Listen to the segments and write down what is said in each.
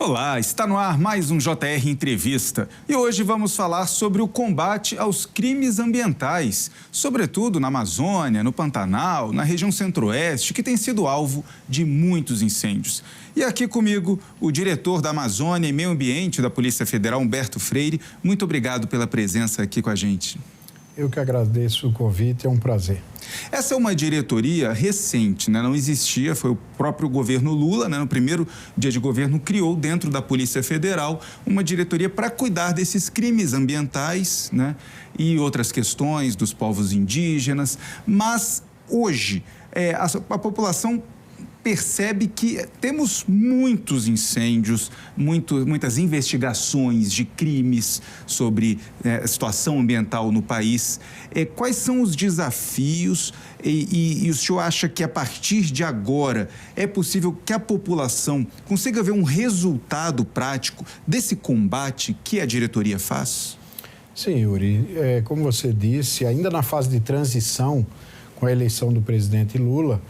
Olá, está no ar mais um JR Entrevista e hoje vamos falar sobre o combate aos crimes ambientais, sobretudo na Amazônia, no Pantanal, na região centro-oeste, que tem sido alvo de muitos incêndios. E aqui comigo, o diretor da Amazônia e Meio Ambiente da Polícia Federal, Humberto Freire. Muito obrigado pela presença aqui com a gente. Eu que agradeço o convite, é um prazer. Essa é uma diretoria recente, né? Não existia, foi o próprio governo Lula, né? No primeiro dia de governo, criou dentro da Polícia Federal uma diretoria para cuidar desses crimes ambientais, né? E outras questões dos povos indígenas. Mas hoje, a população percebe que temos muitos incêndios, muitas investigações de crimes sobre a situação ambiental no país. Quais são os desafios e o senhor acha que a partir de agora é possível que a população consiga ver um resultado prático desse combate que a diretoria faz? Sim, Yuri, como você disse, ainda na fase de transição com a eleição do presidente Lula,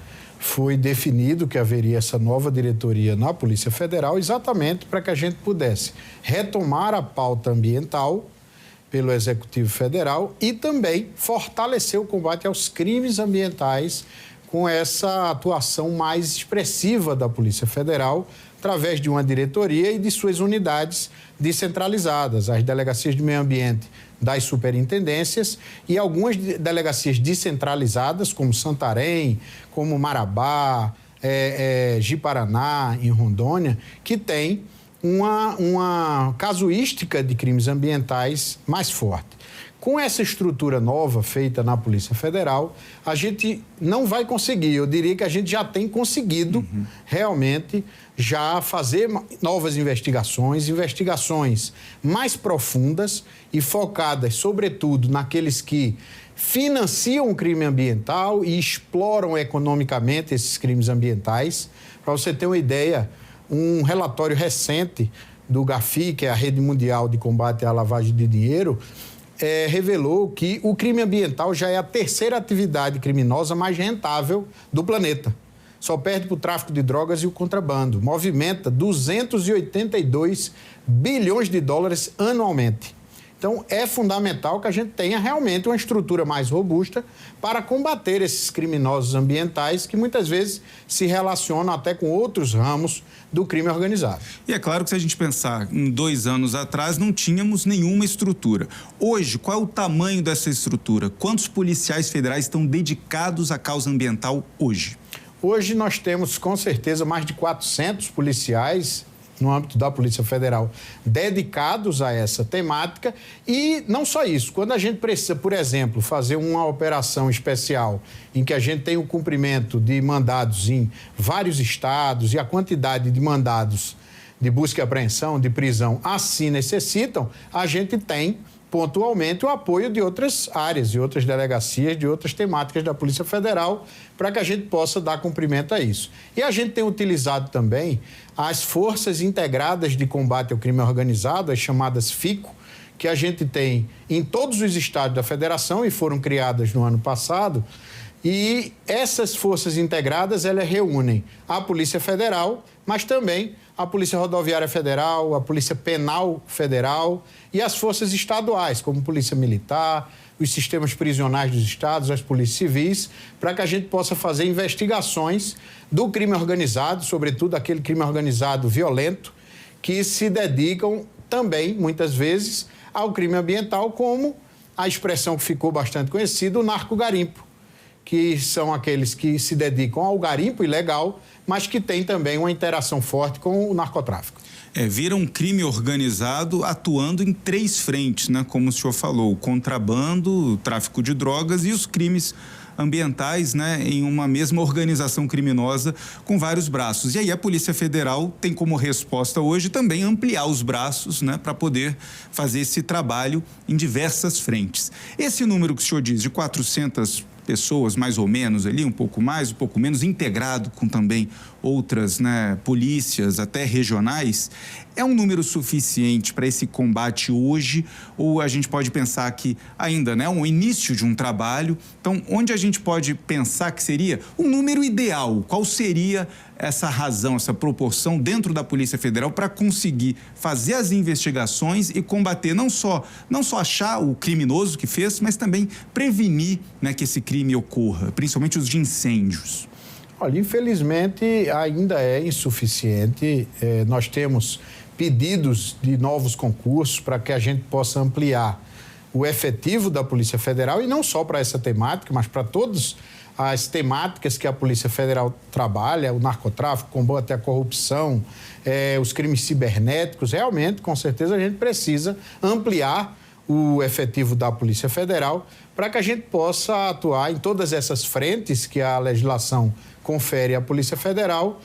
foi definido que haveria essa nova diretoria na Polícia Federal exatamente para que a gente pudesse retomar a pauta ambiental pelo Executivo Federal e também fortalecer o combate aos crimes ambientais com essa atuação mais expressiva da Polícia Federal através de uma diretoria e de suas unidades descentralizadas, as delegacias de meio ambiente das superintendências e algumas delegacias descentralizadas, como Santarém, como Marabá, Ji-Paraná, em Rondônia, que tem uma casuística de crimes ambientais mais forte. Com essa estrutura nova feita na Polícia Federal, a gente não vai conseguir, eu diria que a gente já tem conseguido realmente já fazer novas investigações mais profundas e focadas, sobretudo, naqueles que financiam o crime ambiental e exploram economicamente esses crimes ambientais. Para você ter uma ideia, um relatório recente do GAFI, que é a Rede Mundial de Combate à Lavagem de Dinheiro, revelou que o crime ambiental já é a terceira atividade criminosa mais rentável do planeta. Só perde para o tráfico de drogas e o contrabando. Movimenta 282 bilhões de dólares anualmente. Então, é fundamental que a gente tenha realmente uma estrutura mais robusta para combater esses criminosos ambientais que muitas vezes se relacionam até com outros ramos do crime organizado. E é claro que se a gente pensar em 2 anos atrás, não tínhamos nenhuma estrutura. Hoje, qual é o tamanho dessa estrutura? Quantos policiais federais estão dedicados à causa ambiental hoje? Hoje nós temos, com certeza, mais de 400 policiais no âmbito da Polícia Federal, dedicados a essa temática. E não só isso, quando a gente precisa, por exemplo, fazer uma operação especial em que a gente tem o cumprimento de mandados em vários estados e a quantidade de mandados de busca e apreensão, de prisão, assim necessitam, a gente tem pontualmente o apoio de outras áreas, de outras delegacias, de outras temáticas da Polícia Federal, para que a gente possa dar cumprimento a isso. E a gente tem utilizado também as Forças Integradas de Combate ao Crime Organizado, as chamadas FICO, que a gente tem em todos os estados da Federação e foram criadas no ano passado. E essas forças integradas, elas reúnem a Polícia Federal, mas também a Polícia Rodoviária Federal, a Polícia Penal Federal e as forças estaduais, como Polícia Militar, os sistemas prisionais dos estados, as polícias civis, para que a gente possa fazer investigações do crime organizado, sobretudo aquele crime organizado violento, que se dedicam também, muitas vezes, ao crime ambiental, como a expressão que ficou bastante conhecida, o narcogarimpo, que são aqueles que se dedicam ao garimpo ilegal, mas que tem também uma interação forte com o narcotráfico. Vira um crime organizado atuando em 3 frentes, né? Como o senhor falou, o contrabando, o tráfico de drogas e os crimes ambientais, né, em uma mesma organização criminosa com vários braços. E aí a Polícia Federal tem como resposta hoje também ampliar os braços, né, para poder fazer esse trabalho em diversas frentes. Esse número que o senhor diz de 400 pessoas, mais ou menos ali, um pouco mais, um pouco menos, integrado com também outras, né, polícias, até regionais, é um número suficiente para esse combate hoje? Ou a gente pode pensar que ainda, né, um início de um trabalho? Então, onde a gente pode pensar que seria um número ideal? Qual seria essa razão, essa proporção dentro da Polícia Federal para conseguir fazer as investigações e combater não só achar o criminoso que fez, mas também prevenir, né, que esse crime ocorra, principalmente os de incêndios? Olha, infelizmente ainda é insuficiente. Nós temos pedidos de novos concursos para que a gente possa ampliar o efetivo da Polícia Federal, e não só para essa temática, mas para todas as temáticas que a Polícia Federal trabalha, o narcotráfico, o combate à corrupção, os crimes cibernéticos. Realmente, com certeza, a gente precisa ampliar o efetivo da Polícia Federal para que a gente possa atuar em todas essas frentes que a legislação confere à Polícia Federal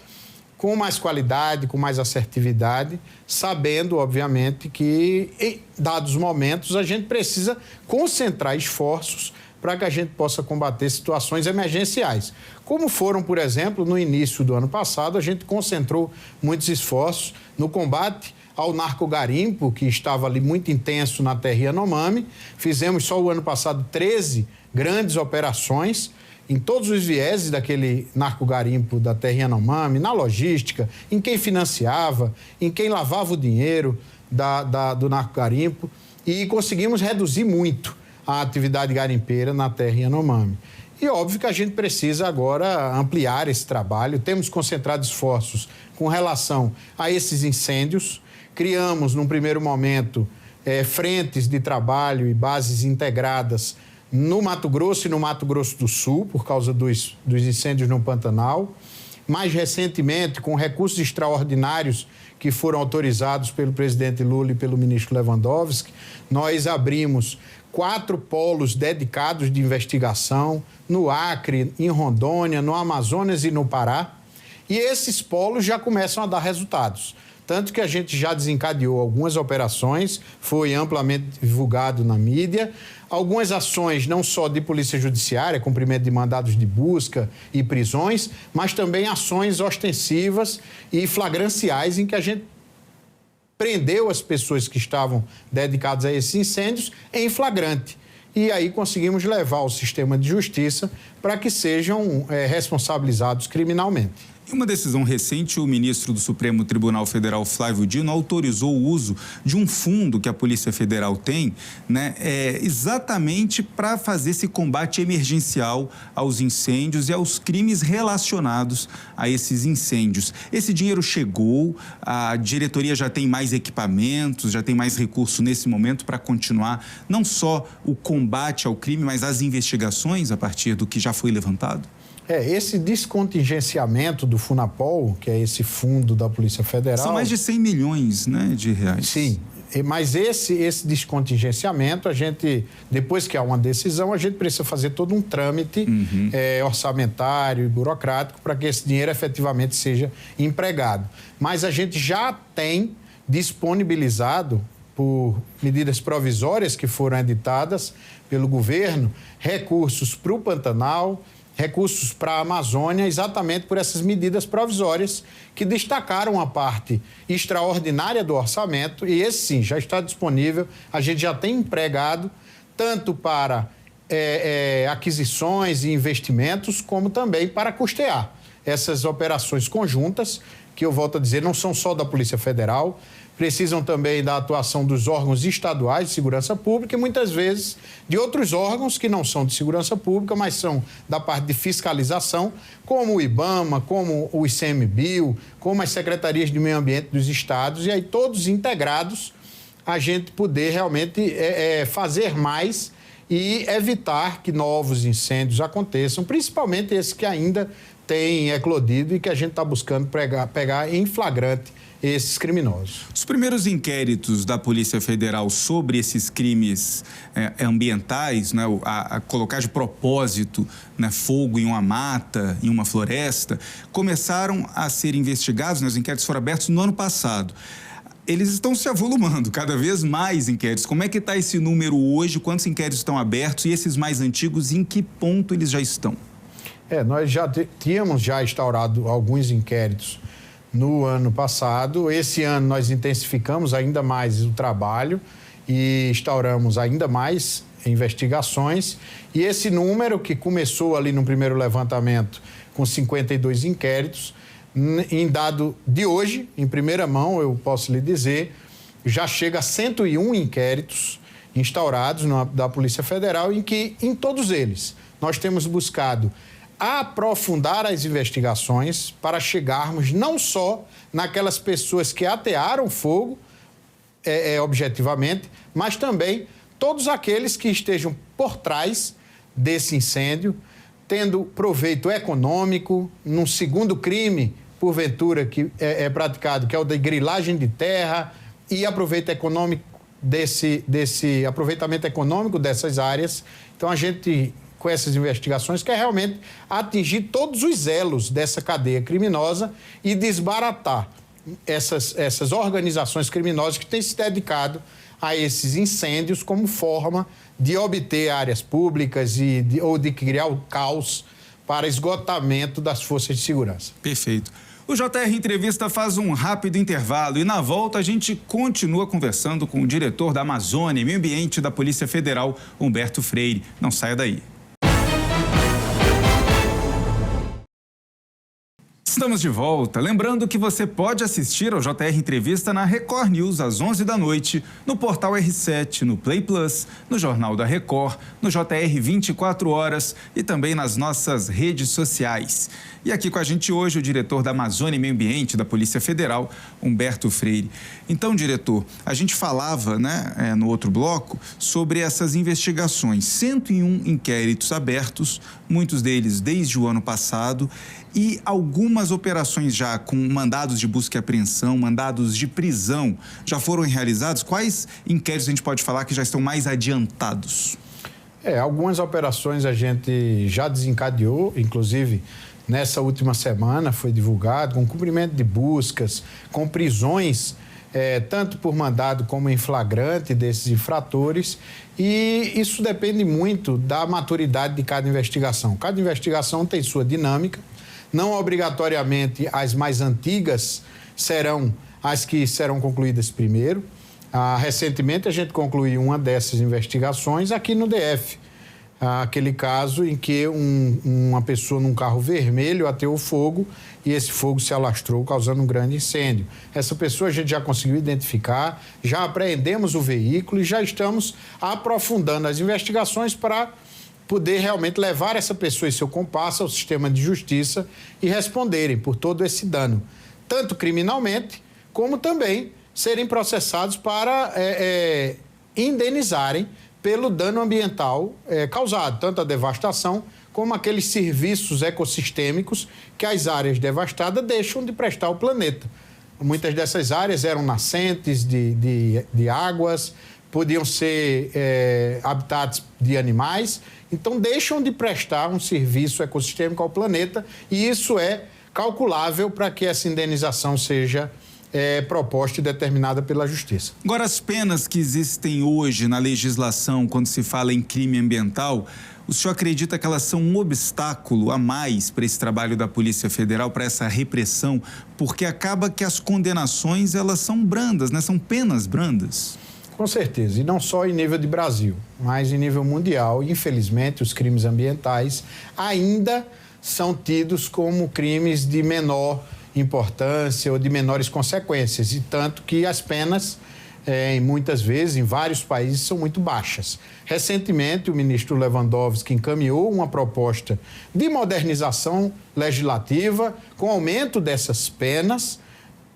com mais qualidade, com mais assertividade, sabendo, obviamente, que em dados momentos a gente precisa concentrar esforços para que a gente possa combater situações emergenciais. Como foram, por exemplo, no início do ano passado, a gente concentrou muitos esforços no combate ao narcogarimpo, que estava ali muito intenso na terra Yanomami. Fizemos só o ano passado 13 grandes operações em todos os vieses daquele narcogarimpo da terra Yanomami, na logística, em quem financiava, em quem lavava o dinheiro do narcogarimpo, e conseguimos reduzir muito a atividade garimpeira na terra Yanomami. E óbvio que a gente precisa agora ampliar esse trabalho. Temos concentrado esforços com relação a esses incêndios. Criamos, num primeiro momento, frentes de trabalho e bases integradas no Mato Grosso e no Mato Grosso do Sul, por causa dos incêndios no Pantanal. Mais recentemente, com recursos extraordinários que foram autorizados pelo presidente Lula e pelo ministro Lewandowski, nós abrimos 4 polos dedicados de investigação no Acre, em Rondônia, no Amazonas e no Pará. E esses polos já começam a dar resultados. Tanto que a gente já desencadeou algumas operações, foi amplamente divulgado na mídia, algumas ações não só de polícia judiciária, cumprimento de mandados de busca e prisões, mas também ações ostensivas e flagranciais em que a gente prendeu as pessoas que estavam dedicadas a esses incêndios em flagrante. E aí conseguimos levar o sistema de justiça para que sejam responsabilizados criminalmente. Em uma decisão recente, o ministro do Supremo Tribunal Federal, Flávio Dino, autorizou o uso de um fundo que a Polícia Federal tem, né, exatamente para fazer esse combate emergencial aos incêndios e aos crimes relacionados a esses incêndios. Esse dinheiro chegou, a diretoria já tem mais equipamentos, já tem mais recurso nesse momento para continuar não só o combate ao crime, mas as investigações a partir do que já foi levantado? Esse descontingenciamento do Funapol, que é esse fundo da Polícia Federal... São mais de 100 milhões, né, de reais. Sim, mas esse descontingenciamento, a gente, depois que há uma decisão, a gente precisa fazer todo um trâmite orçamentário e burocrático para que esse dinheiro efetivamente seja empregado. Mas a gente já tem disponibilizado, por medidas provisórias que foram editadas pelo governo, recursos para o Pantanal, recursos para a Amazônia, exatamente por essas medidas provisórias que destacaram a parte extraordinária do orçamento, e esse sim já está disponível, a gente já tem empregado tanto para aquisições e investimentos, como também para custear essas operações conjuntas, que eu volto a dizer, não são só da Polícia Federal, precisam também da atuação dos órgãos estaduais de segurança pública e muitas vezes de outros órgãos que não são de segurança pública, mas são da parte de fiscalização, como o IBAMA, como o ICMBio, como as secretarias de meio ambiente dos estados, e aí todos integrados a gente poder realmente fazer mais e evitar que novos incêndios aconteçam, principalmente esses que ainda têm eclodido e que a gente está buscando pegar em flagrante esses criminosos. Os primeiros inquéritos da Polícia Federal sobre esses crimes ambientais, né, a colocar de propósito, né, fogo em uma mata, em uma floresta, começaram a ser investigados, né, os inquéritos foram abertos no ano passado. Eles estão se avolumando, cada vez mais inquéritos. Como é que está esse número hoje? Quantos inquéritos estão abertos? E esses mais antigos, em que ponto eles já estão? Nós já tínhamos instaurado alguns inquéritos no ano passado. Esse ano nós intensificamos ainda mais o trabalho e instauramos ainda mais investigações. E esse número, que começou ali no primeiro levantamento com 52 inquéritos, Em dado de hoje, em primeira mão, eu posso lhe dizer, já chega a 101 inquéritos instaurados da Polícia Federal, em que, em todos eles, nós temos buscado aprofundar as investigações para chegarmos não só naquelas pessoas que atearam fogo, objetivamente, mas também todos aqueles que estejam por trás desse incêndio, tendo proveito econômico, num segundo crime, porventura, que é praticado, que é o de grilagem de terra e aproveito econômico desse aproveitamento econômico dessas áreas. Então, a gente, com essas investigações, quer realmente atingir todos os elos dessa cadeia criminosa e desbaratar essas organizações criminosas que têm se dedicado a esses incêndios como forma de obter áreas públicas ou de criar o caos para esgotamento das forças de segurança. Perfeito. O JR Entrevista faz um rápido intervalo e, na volta, a gente continua conversando com o diretor da Amazônia e Meio Ambiente da Polícia Federal, Humberto Freire. Não saia daí. Estamos de volta. Lembrando que você pode assistir ao JR Entrevista na Record News às 11 da noite, no portal R7, no Play Plus, no Jornal da Record, no JR 24 horas e também nas nossas redes sociais. E aqui com a gente hoje o diretor da Amazônia e Meio Ambiente da Polícia Federal, Humberto Freire. Então, diretor, a gente falava, no outro bloco, sobre essas investigações. 101 inquéritos abertos, muitos deles desde o ano passado, e algumas operações já com mandados de busca e apreensão, mandados de prisão, já foram realizados. Quais inquéritos a gente pode falar que já estão mais adiantados? Algumas operações a gente já desencadeou, inclusive nessa última semana foi divulgado, com cumprimento de buscas, com prisões, tanto por mandado como em flagrante desses infratores, e isso depende muito da maturidade de cada investigação. Cada investigação tem sua dinâmica, não obrigatoriamente as mais antigas serão as que serão concluídas primeiro. Recentemente a gente concluiu uma dessas investigações aqui no DF. Aquele caso em que uma pessoa num carro vermelho ateou fogo e esse fogo se alastrou, causando um grande incêndio. Essa pessoa a gente já conseguiu identificar, já apreendemos o veículo e já estamos aprofundando as investigações para poder realmente levar essa pessoa e seu compasso ao sistema de justiça e responderem por todo esse dano, tanto criminalmente, como também serem processados para indenizarem pelo dano ambiental causado, tanto a devastação como aqueles serviços ecossistêmicos que as áreas devastadas deixam de prestar ao planeta. Muitas dessas áreas eram nascentes de águas, podiam ser habitats de animais, então deixam de prestar um serviço ecossistêmico ao planeta e isso é calculável para que essa indenização seja proposta e determinada pela Justiça. Agora, as penas que existem hoje na legislação, quando se fala em crime ambiental, o senhor acredita que elas são um obstáculo a mais para esse trabalho da Polícia Federal, para essa repressão? Porque acaba que as condenações, elas são brandas, são penas brandas. Com certeza, e não só em nível de Brasil, mas em nível mundial. Infelizmente, os crimes ambientais ainda são tidos como crimes de menor importância ou de menores consequências, e tanto que as penas, muitas vezes, em vários países, são muito baixas. Recentemente, o ministro Lewandowski encaminhou uma proposta de modernização legislativa com aumento dessas penas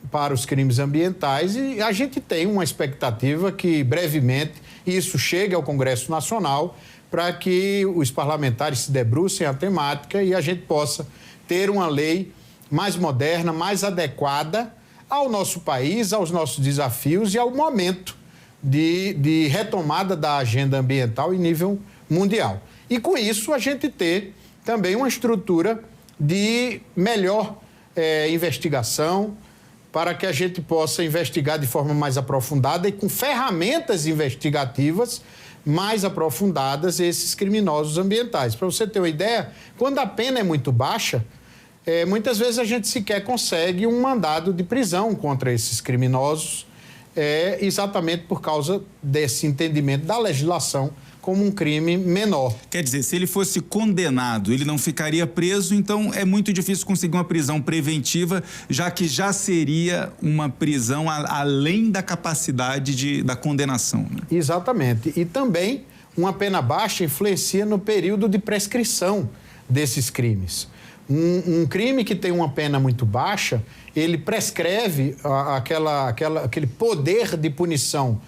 para os crimes ambientais e a gente tem uma expectativa que brevemente isso chegue ao Congresso Nacional para que os parlamentares se debrucem a temática e a gente possa ter uma lei mais moderna, mais adequada ao nosso país, aos nossos desafios e ao momento de retomada da agenda ambiental em nível mundial. E com isso a gente ter também uma estrutura de melhor investigação, para que a gente possa investigar de forma mais aprofundada e com ferramentas investigativas mais aprofundadas esses criminosos ambientais. Para você ter uma ideia, quando a pena é muito baixa, muitas vezes a gente sequer consegue um mandado de prisão contra esses criminosos, exatamente por causa desse entendimento da legislação como um crime menor. Quer dizer, se ele fosse condenado, ele não ficaria preso, então é muito difícil conseguir uma prisão preventiva, já que já seria uma prisão além da capacidade da condenação. Né? Exatamente. E também uma pena baixa influencia no período de prescrição desses crimes. Um crime que tem uma pena muito baixa, ele prescreve aquele poder de punição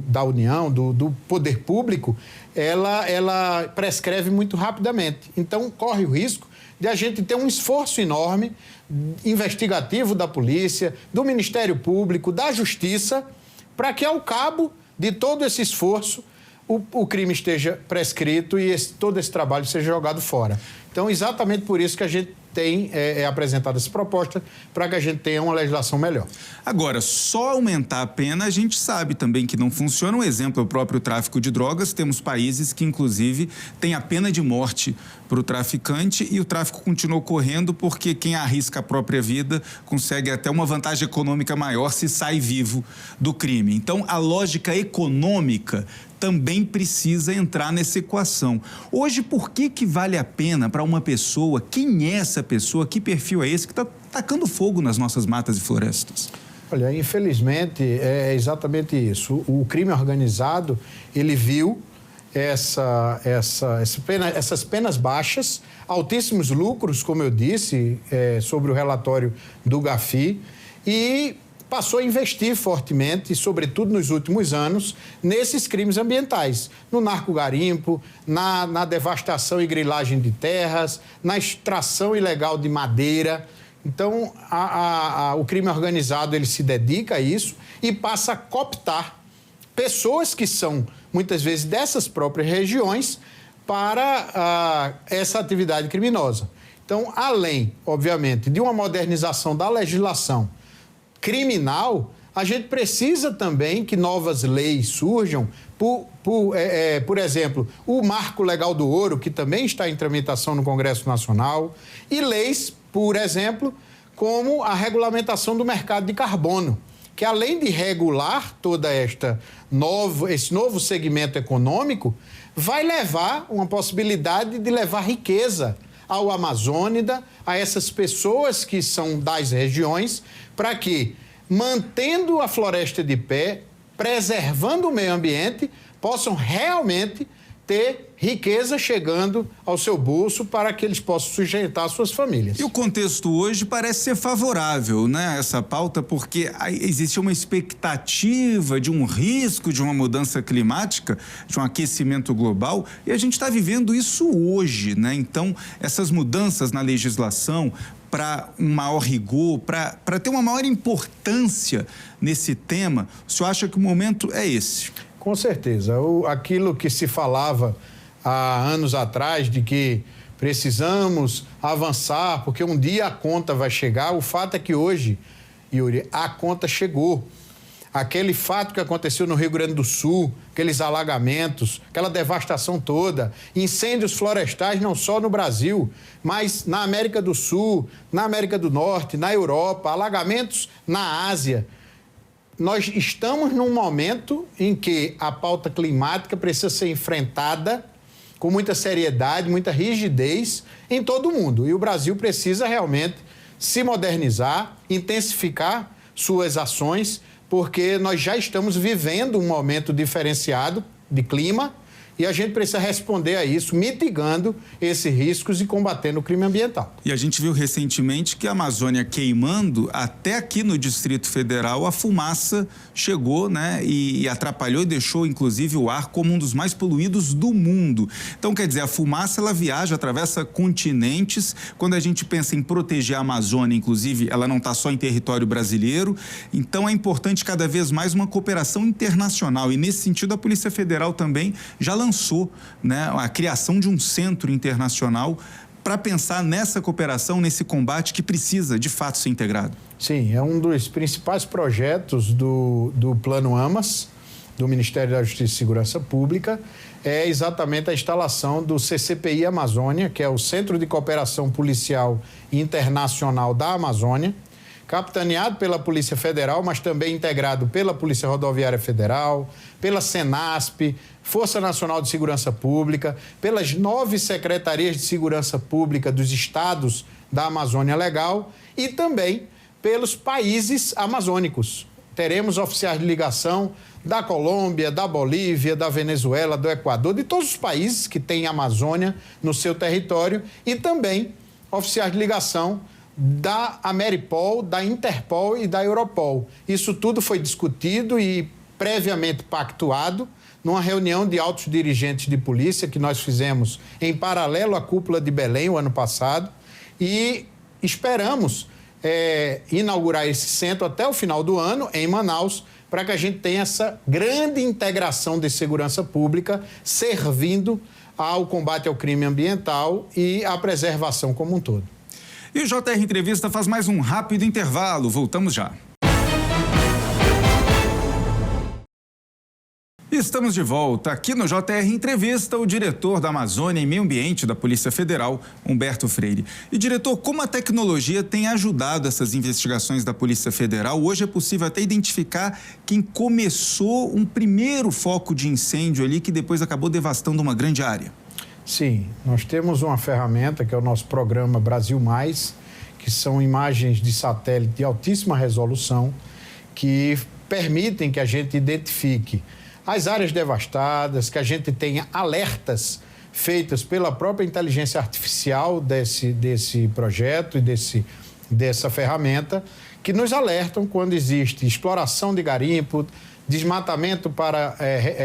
da União, do poder público, ela prescreve muito rapidamente. Então, corre o risco de a gente ter um esforço enorme investigativo da polícia, do Ministério Público, da Justiça, para que, ao cabo de todo esse esforço, o crime esteja prescrito e todo esse trabalho seja jogado fora. Então, exatamente por isso que a gente tem apresentado essa proposta, para que a gente tenha uma legislação melhor. Agora, só aumentar a pena, a gente sabe também que não funciona. Um exemplo é o próprio tráfico de drogas. Temos países que, inclusive, têm a pena de morte para o traficante e o tráfico continua ocorrendo porque quem arrisca a própria vida consegue até uma vantagem econômica maior se sai vivo do crime. Então, a lógica econômica também precisa entrar nessa equação. Hoje, por que vale a pena para uma pessoa? Quem é essa pessoa? Que perfil é esse que está tacando fogo nas nossas matas e florestas? Olha, infelizmente, é exatamente isso. O crime organizado, ele viu essas penas baixas, altíssimos lucros, como eu disse, sobre o relatório do GAFI, e passou a investir fortemente, sobretudo nos últimos anos, nesses crimes ambientais, no narcogarimpo, na devastação e grilagem de terras, na extração ilegal de madeira. Então, o crime organizado ele se dedica a isso e passa a cooptar pessoas que são, muitas vezes, dessas próprias regiões para essa atividade criminosa. Então, além, obviamente, de uma modernização da legislação criminal, a gente precisa também que novas leis surjam, por exemplo, o Marco Legal do Ouro, que também está em tramitação no Congresso Nacional, e leis, por exemplo, como a regulamentação do mercado de carbono, que além de regular toda esse novo segmento econômico, vai levar uma possibilidade de levar riqueza ao Amazônida, a essas pessoas que são das regiões, para que, mantendo a floresta de pé, preservando o meio ambiente, possam realmente ter riqueza chegando ao seu bolso para que eles possam sustentar suas famílias. E o contexto hoje parece ser favorável, né, essa pauta, porque existe uma expectativa de um risco de uma mudança climática, de um aquecimento global, e a gente está vivendo isso hoje, né? Então, essas mudanças na legislação para um maior rigor, para ter uma maior importância nesse tema, o senhor acha que o momento é esse? Com certeza. Aquilo que se falava há anos atrás de que precisamos avançar porque um dia a conta vai chegar, o fato é que hoje, Yuri, a conta chegou. Aquele fato que aconteceu no Rio Grande do Sul, aqueles alagamentos, aquela devastação toda, incêndios florestais não só no Brasil, mas na América do Sul, na América do Norte, na Europa, alagamentos na Ásia. Nós estamos num momento em que a pauta climática precisa ser enfrentada com muita seriedade, muita rigidez em todo o mundo. E o Brasil precisa realmente se modernizar, intensificar suas ações, porque nós já estamos vivendo um momento diferenciado de clima e a gente precisa responder a isso, mitigando esses riscos e combatendo o crime ambiental. E a gente viu recentemente que a Amazônia queimando, até aqui no Distrito Federal, a fumaça chegou, né, e atrapalhou e deixou, inclusive, o ar como um dos mais poluídos do mundo. Então, quer dizer, a fumaça, ela viaja, atravessa continentes. Quando a gente pensa em proteger a Amazônia, inclusive, ela não está só em território brasileiro. Então, é importante cada vez mais uma cooperação internacional. E, nesse sentido, a Polícia Federal também já lançou, né, a criação de um centro internacional para pensar nessa cooperação, nesse combate que precisa, de fato, ser integrado. Sim, é um dos principais projetos do Plano AMAS, do Ministério da Justiça e Segurança Pública, é exatamente a instalação do CCPI Amazônia, que é o Centro de Cooperação Policial Internacional da Amazônia, capitaneado pela Polícia Federal, mas também integrado pela Polícia Rodoviária Federal, pela Senasp, Força Nacional de Segurança Pública, pelas 9 secretarias de segurança pública dos estados da Amazônia Legal e também pelos países amazônicos. Teremos oficiais de ligação da Colômbia, da Bolívia, da Venezuela, do Equador, de todos os países que têm Amazônia no seu território e também oficiais de ligação da Ameripol, da Interpol e da Europol. Isso tudo foi discutido e previamente pactuado numa reunião de altos dirigentes de polícia que nós fizemos em paralelo à cúpula de Belém o ano passado e esperamos inaugurar esse centro até o final do ano em Manaus para que a gente tenha essa grande integração de segurança pública servindo ao combate ao crime ambiental e à preservação como um todo. E o JR Entrevista faz mais um rápido intervalo. Voltamos já. Estamos de volta. Aqui no JR Entrevista, o diretor da Amazônia e Meio Ambiente da Polícia Federal, Humberto Freire. E, diretor, como a tecnologia tem ajudado essas investigações da Polícia Federal? Hoje é possível até identificar quem começou um primeiro foco de incêndio ali que depois acabou devastando uma grande área. Sim, nós temos uma ferramenta que é o nosso programa Brasil Mais, que são imagens de satélite de altíssima resolução que permitem que a gente identifique as áreas devastadas, que a gente tenha alertas feitas pela própria inteligência artificial desse projeto e dessa ferramenta, que nos alertam quando existe exploração de garimpo, desmatamento para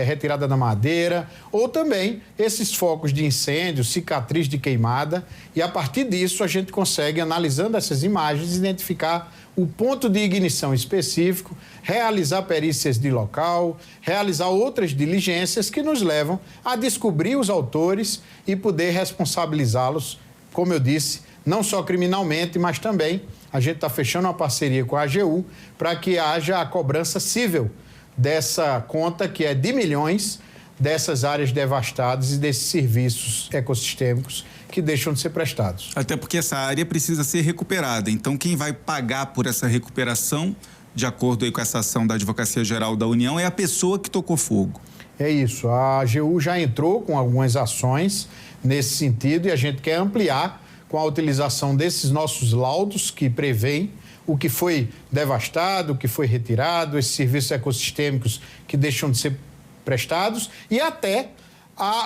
retirada da madeira, ou também esses focos de incêndio, cicatriz de queimada, e a partir disso a gente consegue, analisando essas imagens, identificar o ponto de ignição específico, realizar perícias de local, realizar outras diligências que nos levam a descobrir os autores e poder responsabilizá-los, como eu disse, não só criminalmente, mas também a gente está fechando uma parceria com a AGU para que haja a cobrança cível dessa conta que é de milhões dessas áreas devastadas e desses serviços ecossistêmicos que deixam de ser prestados. Até porque essa área precisa ser recuperada. Então, quem vai pagar por essa recuperação, de acordo aí com essa ação da Advocacia Geral da União, é a pessoa que tocou fogo. É isso. A AGU já entrou com algumas ações nesse sentido e a gente quer ampliar com a utilização desses nossos laudos que prevêem o que foi devastado, o que foi retirado, esses serviços ecossistêmicos que deixam de ser prestados e até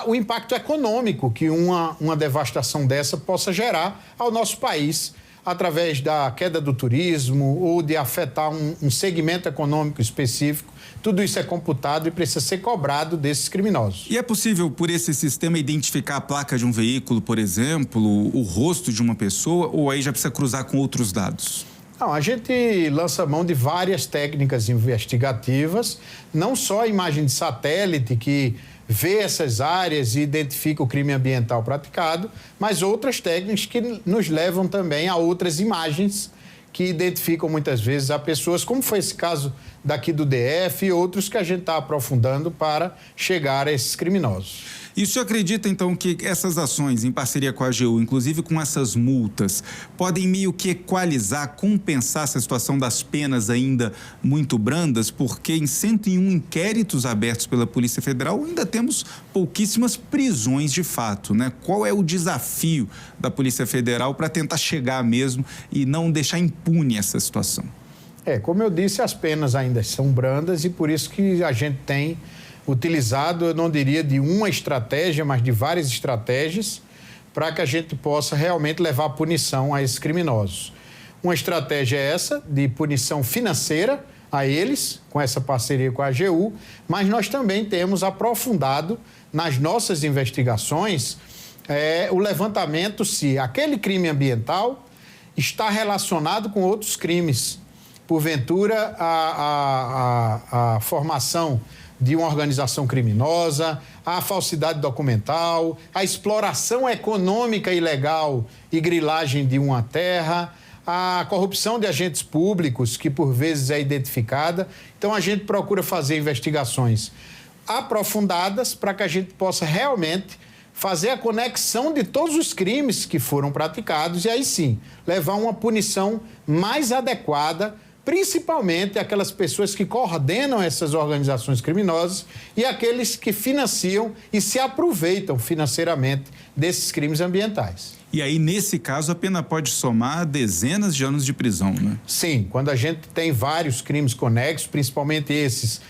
o impacto econômico que uma devastação dessa possa gerar ao nosso país através da queda do turismo ou de afetar um segmento econômico específico. Tudo isso é computado e precisa ser cobrado desses criminosos. E é possível, por esse sistema, identificar a placa de um veículo, por exemplo, o rosto de uma pessoa, ou aí já precisa cruzar com outros dados? Não, a gente lança mão de várias técnicas investigativas, não só a imagem de satélite que vê essas áreas e identifica o crime ambiental praticado, mas outras técnicas que nos levam também a outras imagens que identificam muitas vezes a pessoas, como foi esse caso daqui do DF e outros que a gente está aprofundando para chegar a esses criminosos. E o senhor acredita, então, que essas ações, em parceria com a AGU, inclusive com essas multas, podem meio que equalizar, compensar essa situação das penas ainda muito brandas? Porque em 101 inquéritos abertos pela Polícia Federal, ainda temos pouquíssimas prisões de fato, né? Qual é o desafio da Polícia Federal para tentar chegar mesmo e não deixar impune essa situação? Como eu disse, as penas ainda são brandas e por isso que a gente tem utilizado, eu não diria de uma estratégia, mas de várias estratégias para que a gente possa realmente levar punição a esses criminosos. Uma estratégia é essa, de punição financeira a eles, com essa parceria com a AGU, mas nós também temos aprofundado nas nossas investigações o levantamento se aquele crime ambiental está relacionado com outros crimes. Porventura, a formação de uma organização criminosa, a falsidade documental, a exploração econômica ilegal e grilagem de uma terra, a corrupção de agentes públicos, que por vezes é identificada. Então, a gente procura fazer investigações aprofundadas para que a gente possa realmente fazer a conexão de todos os crimes que foram praticados e aí sim levar uma punição mais adequada, principalmente aquelas pessoas que coordenam essas organizações criminosas e aqueles que financiam e se aproveitam financeiramente desses crimes ambientais. E aí, nesse caso, a pena pode somar dezenas de anos de prisão, né? Sim, quando a gente tem vários crimes conexos, principalmente esses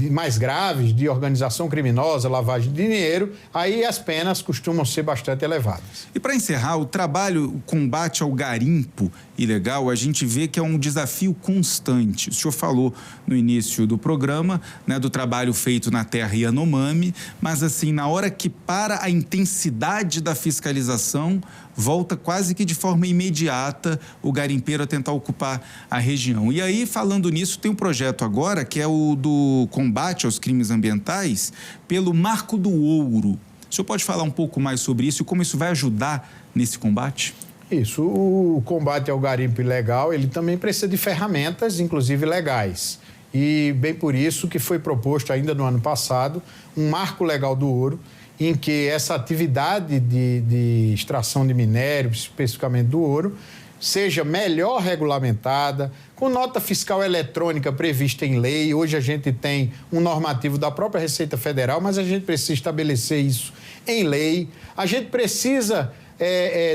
mais graves, de organização criminosa, lavagem de dinheiro, aí as penas costumam ser bastante elevadas. E para encerrar, o trabalho, o combate ao garimpo ilegal, a gente vê que é um desafio constante. O senhor falou no início do programa, né, do trabalho feito na terra Yanomami, mas assim, na hora que para a intensidade da fiscalização, volta quase que de forma imediata o garimpeiro a tentar ocupar a região. E aí, falando nisso, tem um projeto agora que é o do combate aos crimes ambientais pelo Marco do Ouro. O senhor pode falar um pouco mais sobre isso e como isso vai ajudar nesse combate? Isso, o combate ao garimpo ilegal, ele também precisa de ferramentas, inclusive legais. E bem por isso que foi proposto ainda no ano passado um marco legal do ouro, em que essa atividade de extração de minério, especificamente do ouro, seja melhor regulamentada, com nota fiscal eletrônica prevista em lei. Hoje a gente tem um normativo da própria Receita Federal, mas a gente precisa estabelecer isso em lei. A gente precisa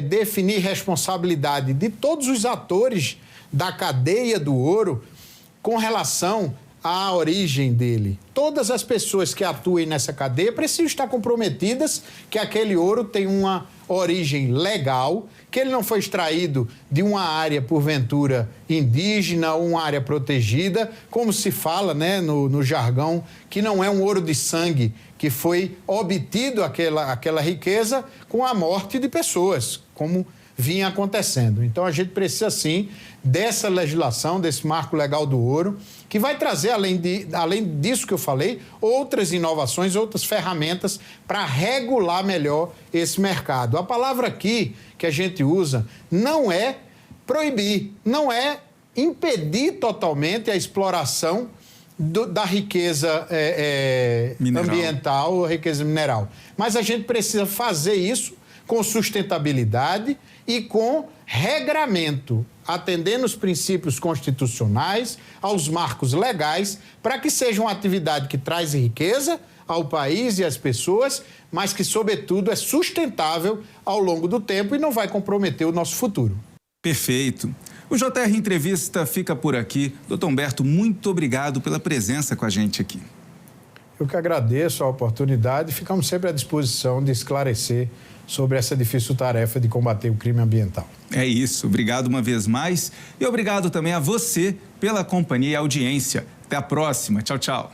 definir responsabilidade de todos os atores da cadeia do ouro com relação à origem dele. Todas as pessoas que atuem nessa cadeia precisam estar comprometidas que aquele ouro tem uma origem legal, que ele não foi extraído de uma área, porventura, indígena ou uma área protegida, como se fala, né, no jargão, que não é um ouro de sangue, que foi obtido aquela riqueza com a morte de pessoas, como vinha acontecendo. Então, a gente precisa, sim, dessa legislação, desse marco legal do ouro, que vai trazer, além disso que eu falei, outras inovações, outras ferramentas para regular melhor esse mercado. A palavra aqui que a gente usa não é proibir, não é impedir totalmente a exploração da riqueza ambiental, riqueza mineral. Mas a gente precisa fazer isso com sustentabilidade e com regramento, atendendo os princípios constitucionais, aos marcos legais, para que seja uma atividade que traz riqueza ao país e às pessoas, mas que, sobretudo, é sustentável ao longo do tempo e não vai comprometer o nosso futuro. Perfeito. O JR Entrevista fica por aqui. Doutor Humberto, muito obrigado pela presença com a gente aqui. Eu que agradeço a oportunidade e ficamos sempre à disposição de esclarecer sobre essa difícil tarefa de combater o crime ambiental. É isso. Obrigado uma vez mais e obrigado também a você pela companhia e audiência. Até a próxima. Tchau, tchau.